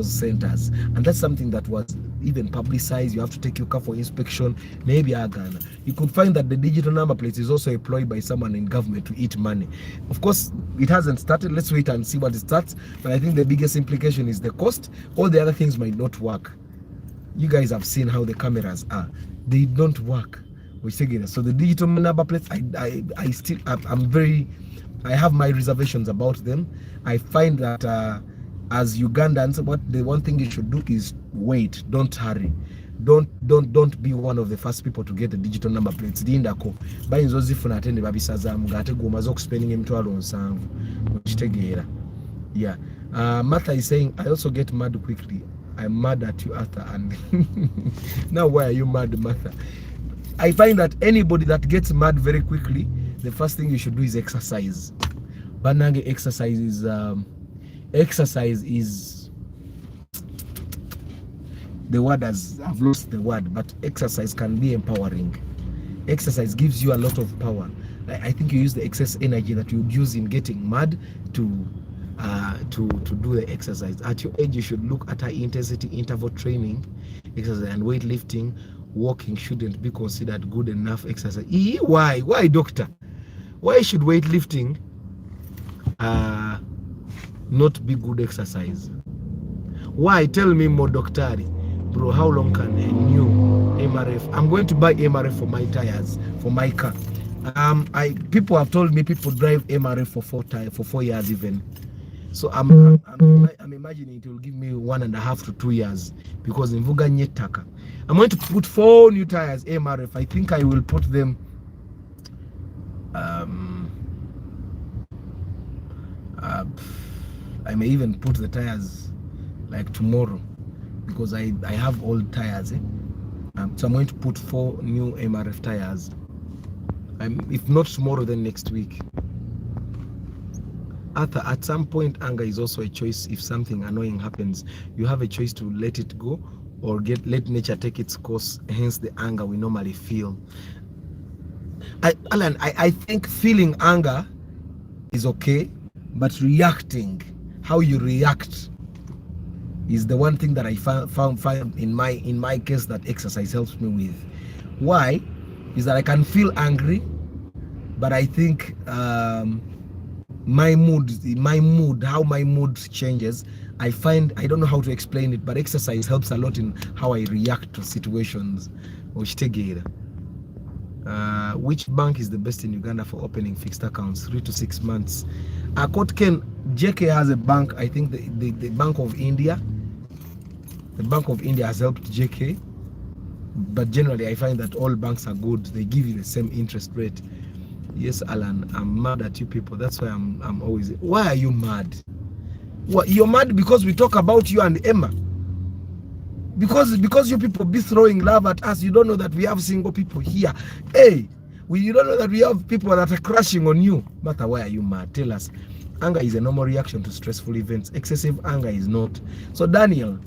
Speaker 1: centers, and that's something that was even publicized. You have to take your car for inspection. Maybe Uganda, you could find that the digital number plate is also employed by someone in government to eat money. Of course, it hasn't started. Let's wait and see what it starts. But I think the biggest implication is the cost. All the other things might not work. You guys have seen how the cameras are. They don't work. So the digital number plates, I have my reservations about them. I find that as Ugandans, the one thing you should do is wait. Don't hurry. Don't be one of the first people to get the digital number plates. Yeah. Martha is saying, I also get mad quickly. I'm mad at you, Arthur. And now why are you mad, Martha? I find that anybody that gets mad very quickly, the first thing you should do is exercise. Banange exercise is the word I've lost the word, but exercise can be empowering. Exercise gives you a lot of power. I think you use the excess energy that you would use in getting mad to do the exercise. At your age, you should look at high intensity interval training, exercise, and weightlifting. Walking shouldn't be considered good enough exercise. Why, doctor? Why should weightlifting not be good exercise? Why? Tell me more, doctor. Bro, how long can a new MRF? I'm going to buy MRF for my tires, for my car. People have told me people drive MRF for 4 years even. So I'm imagining it will give me 1.5 to 2 years because in Vuga Nyetaka. I'm going to put 4 new tires MRF. I think I will put them I may even put the tires like tomorrow because I have old tires. So I'm going to put 4 new MRF tires. If not tomorrow, then next week. Arthur, at some point, anger is also a choice. If something annoying happens, you have a choice to let it go or let nature take its course, hence the anger we normally feel. Alan, I think feeling anger is okay, but reacting, how you react, is the one thing that I found in my case that exercise helps me with. Why? Is that I can feel angry, but I think my mood, how my mood changes, I don't know how to explain it, but exercise helps a lot in how I react to situations. Which bank is the best in Uganda for opening fixed accounts? 3 to 6 months. Kotken, JK has a bank. I think the Bank of India. The Bank of India has helped JK, but generally I find that all banks are good. They give you the same interest rate. Yes, Alan, I'm mad at you people. That's why I'm always. Why are you mad? What, you're mad because we talk about you and Emma? Because you people be throwing love at us. You don't know that we have single people here. Hey, you don't know that we have people that are crashing on you. Martha, why are you mad? Tell us. Anger is a normal reaction to stressful events. Excessive anger is not. So Daniel,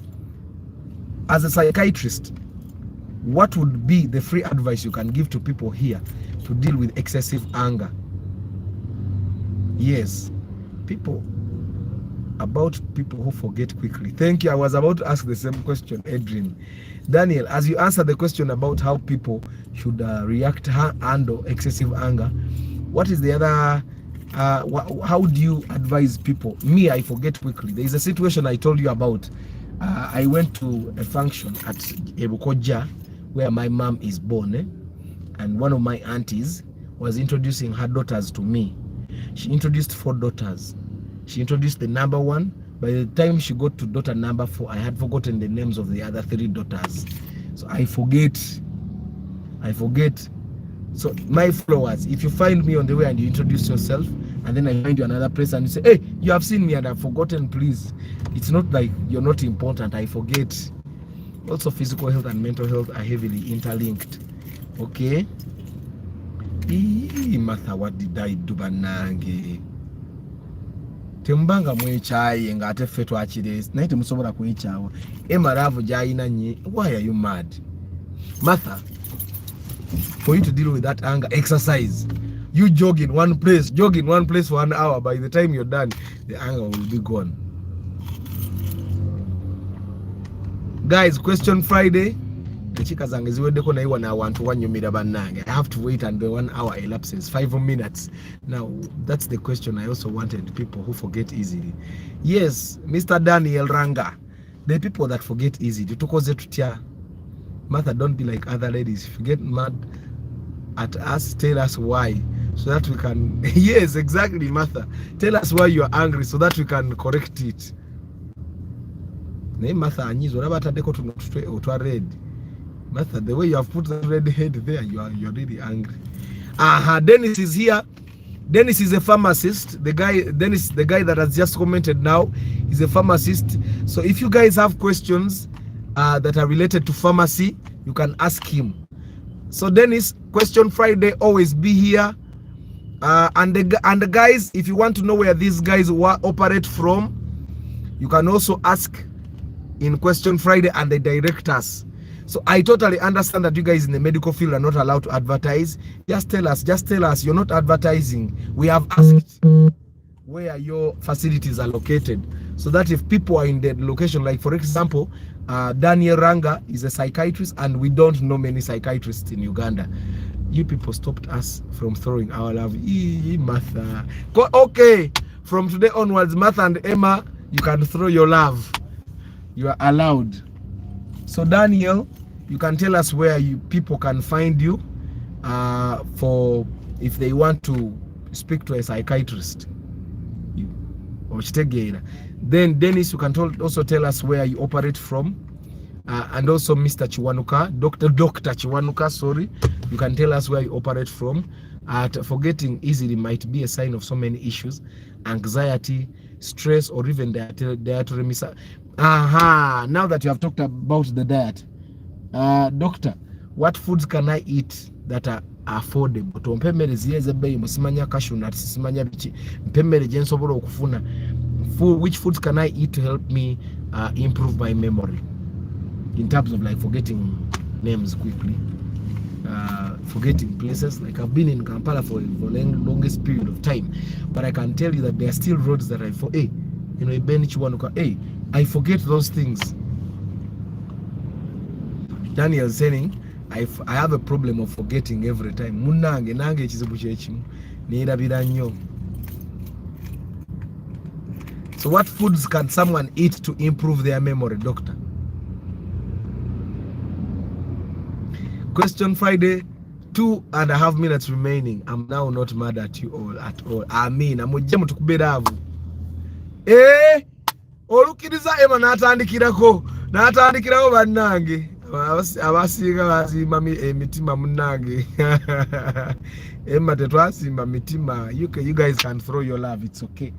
Speaker 1: as a psychiatrist, what would be the free advice you can give to people here to deal with excessive anger? Yes, about people who forget quickly. Thank you. I was about to ask the same question, Adrian. Daniel, as you answer the question about how people should react, handle excessive anger, what is the other, how do you advise people? Me, I forget quickly. There is a situation I told you about. I went to a function at Ebukoja where my mom is born, and one of my aunties was introducing her daughters to me. She introduced 4 daughters. She introduced the number 1. By the time she got to daughter number 4, I had forgotten the names of the other 3 daughters. So I forget. So my followers, if you find me on the way and you introduce yourself, and then I find you another place and you say, hey, you have seen me and I've forgotten, please. It's not like you're not important. I forget. Also, physical health and mental health are heavily interlinked. Okay? Martha, what did I do, banange? Tembanga mwechaye nga ate ffe twakire naye temusobola kwechawa. Emaravu gyayina nye. Why are you mad? Martha, for you to deal with that anger, exercise. You jog in one place for an hour. By the time you're done, the anger will be gone. Guys, question Friday. I have to wait until 1 hour elapses, 5 minutes. Now, that's the question I also wanted, people who forget easily. Yes, Mr. Daniel Ranga, the people that forget easily. Martha, don't be like other ladies. If you get mad at us, tell us why, so that we can... Yes, exactly, Martha. Tell us why you're angry so that we can correct it. Martha, Martha, the way you have put the red head there, you're really angry. Dennis is here. Dennis is a pharmacist. The guy that has just commented now is a pharmacist. So if you guys have questions that are related to pharmacy, you can ask him. So Dennis, question Friday, always be here. And the guys, if you want to know where these guys operate from, you can also ask in question Friday and they direct us. So I totally understand that you guys in the medical field are not allowed to advertise. Just tell us you're not advertising. We have asked where your facilities are located, so that if people are in the location, like for example, Daniel Ranga is a psychiatrist and we don't know many psychiatrists in Uganda. You people stopped us from throwing our love. Martha. Okay, from today onwards, Martha and Emma, you can throw your love. You are allowed. So Daniel, you can tell us where people can find you for if they want to speak to a psychiatrist. Then Dennis, you can also tell us where you operate from, and also Mr. Chiwanuka, Dr. Chiwanuka, sorry, you can tell us where you operate from. Forgetting easily might be a sign of so many issues, anxiety, stress, or even dietary now that you have talked about the diet, doctor, what foods can I eat that are affordable? Tompemere ziyeze bei musimanya cashew nuts simanya biki mpemere je nsobola okufuna. Which foods can I eat to help me improve my memory in terms of like forgetting names quickly, forgetting places? Like I've been in Kampala for the longest period of time, but I can tell you that there are still roads that I I forget those things. Daniel saying I have a problem of forgetting every time. Munange nange ekizibu kyekimu neerabira nnyo. So what foods can someone eat to improve their memory, doctor? Question Friday, 2.5 minutes remaining. I'm now not mad at you all at all. I mean, amujje mutukuberavu. Olukiriza ema natandikirako bannange. Abasiga bazimba emitima munange. Emma tetwasimba mitima. You guys can throw your love, it's okay.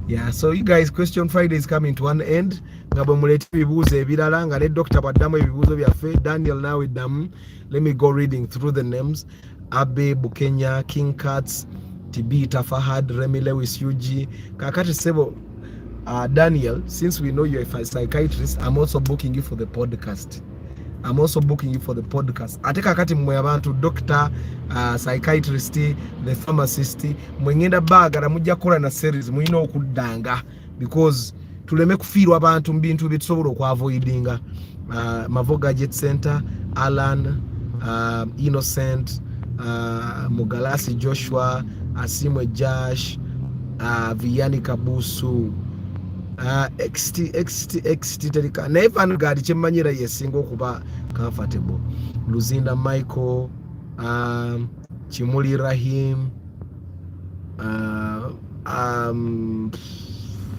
Speaker 1: Yeah, so you guys, Question Friday is coming to an end. Ngabo muleti bibuzo ebirala nga ne Dr. Badamu ebibuzo byaffe. Daniel now with them. Let me go reading through the names. Abe Bukenya, King Cats, Tibita Fahad, Remy Lewis, Yuji, Kakati Sebo. Daniel, since we know you're a psychiatrist, I'm also booking you for the podcast. Ateka kati mwe abantu doctor, psychiatrist, the pharmacist, mwengenda bagala mujja kola na series muyina okuddanga because tuleme kufiirwa abantu mbintu bitusobola okwaavoidinga. Mavo Gadget Center, Alan, Innocent, Mugalasi Joshua, Asimwe Josh, Vianney Kabusu, XT telika nevan gadi chemanyira yesingo kuba comfortable. Luzinda Michael, Chimuli Rahim,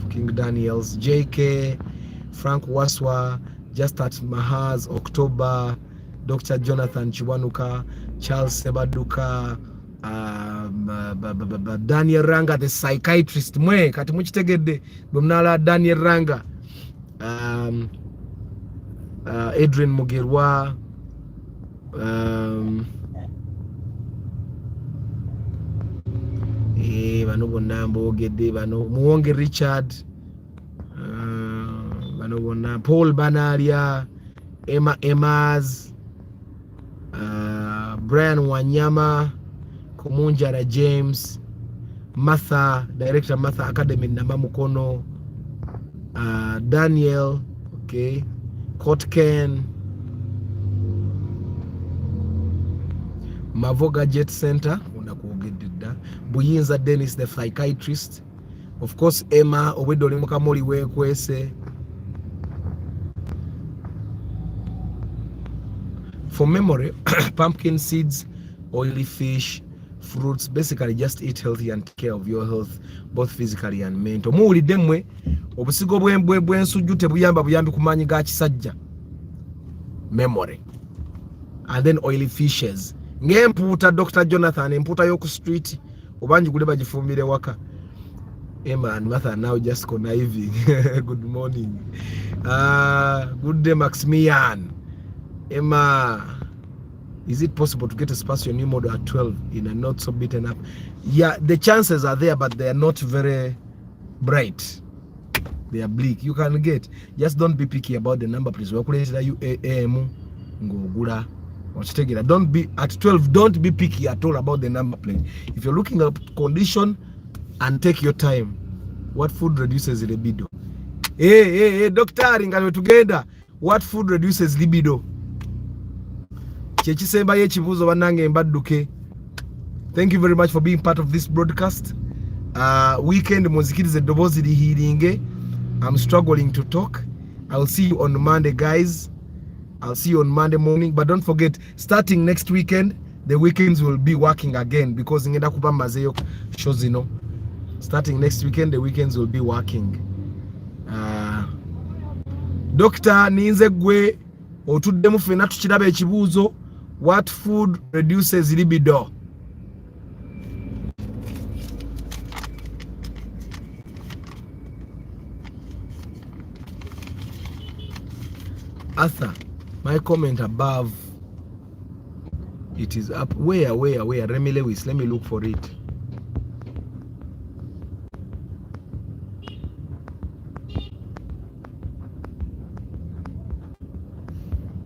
Speaker 1: King Daniels, JK, Frank Waswa, Just at Mahaz, October, Dr. Jonathan Chiwanuka, Charles Sebaduka, Daniel Ranga the psychiatrist mwe kati mukitegedde bwemnala Daniel Ranga, Adrian Mugerwa, bano bonna mbogedde, bano Muwonge Richard, bano bonna Paul Banalia, Emma Emas, Brian Wanyama, Kumunjara James, Martha, Director Martha Academy Namba Mukono, Daniel, okay, Kotken, Mavo Gadget Center, Buyinza Dennis the psychiatrist, of course Emma Owedoli Mukamoli Wekwese. For memory, pumpkin seeds, oily fish, fruits, basically just eat healthy and take care of your health, both physically and mental. Muwulidde mmwe obusigo bw'ensujju tebuyambi kumanyi ga kisajja, memory, and then oily fishes ng'empuuta. Dr. Jonathan empuuta y'oku street obanji gule bagifumbire waka. Emma and Martha now just conniving. Good morning. Good day Maximian. Emma, is it possible to get a Spatio new model at 12 in a not so beaten up? Yeah, the chances are there, but they are not very bright. They are bleak. You can get, just don't be picky about the number, please. Don't be at 12, don't be picky at all about the number plate. If you're looking at condition, and take your time. What food reduces libido? Hey, doctor, we're together. What food reduces libido? Thank you very much for being part of this broadcast. Weekend muzikirize dobozi lihiringe. I'm struggling to talk. I'll see you on Monday, guys. I'll see you on Monday morning, but don't forget, starting next weekend, the weekends will be working again because ngenda kupambazeyo shows zino. Starting next weekend, the weekends will be working. Dr. Ninze gwe otuddemu ffenna tukiraba ekibuuzo, what food reduces libido? Arthur, my comment above, it is up. Where? Remy Lewis, let me look for it.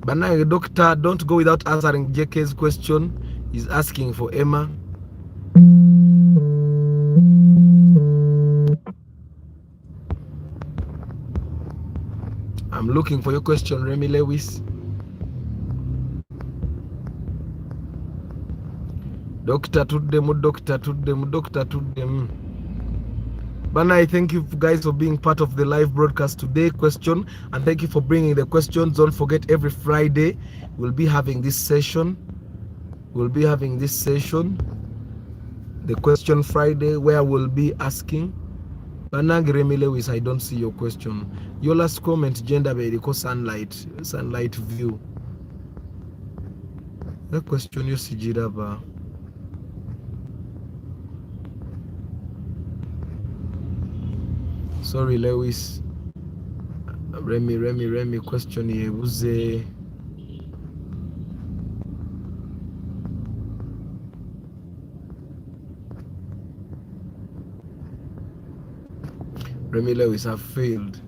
Speaker 1: But now, doctor, don't go without answering JK's question. He's asking for Emma. I'm looking for your question, Remy Lewis. Doctor to them. But I thank you guys for being part of the live broadcast today. Question, and thank you for bringing the questions. Don't forget, every Friday we'll be having this session. The question Friday, where we'll be asking. Banang Remy Lewis, I don't see your question. Your last comment, gender medical sunlight view. The question you see Jiraba. Sorry, Lewis. Remy question here. Buze. Remy Lewis have failed.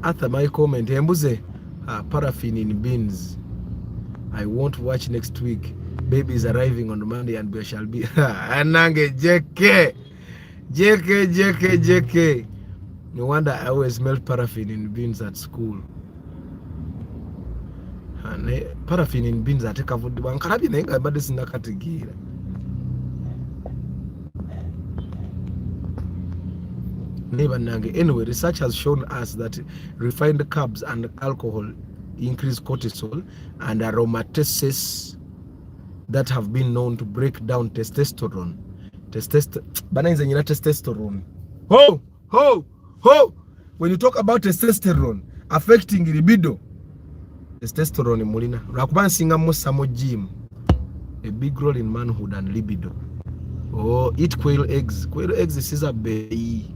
Speaker 1: After my comment, Mbuze, paraffin in beans. I won't watch next week. Baby is arriving on Monday and we shall be. Anange, JK. No wonder I always melt paraffin in beans at school. Paraffin in beans at a food one carabin, but it's not category. Anyway, research has shown us that refined carbs and alcohol increase cortisol and aromatase that have been known to break down testosterone. Testosterone. When you talk about testosterone affecting libido, testosterone mulina. Rakuban singa musamo gym. A big role in manhood and libido. Eat quail eggs. Quail eggs is a baby.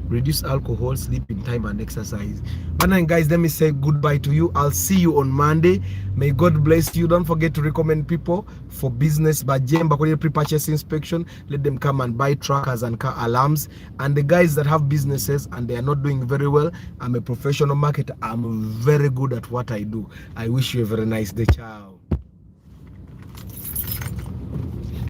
Speaker 1: Reduce alcohol, sleeping time, and exercise. And guys, let me say goodbye to you. I'll see you on Monday. May God bless you. Don't forget to recommend people for business by pre-purchase inspection. Let them come and buy trackers and car alarms. And the guys that have businesses and they are not doing very well, I'm a professional marketer. I'm very good at what I do. I wish you a very nice day. Ciao.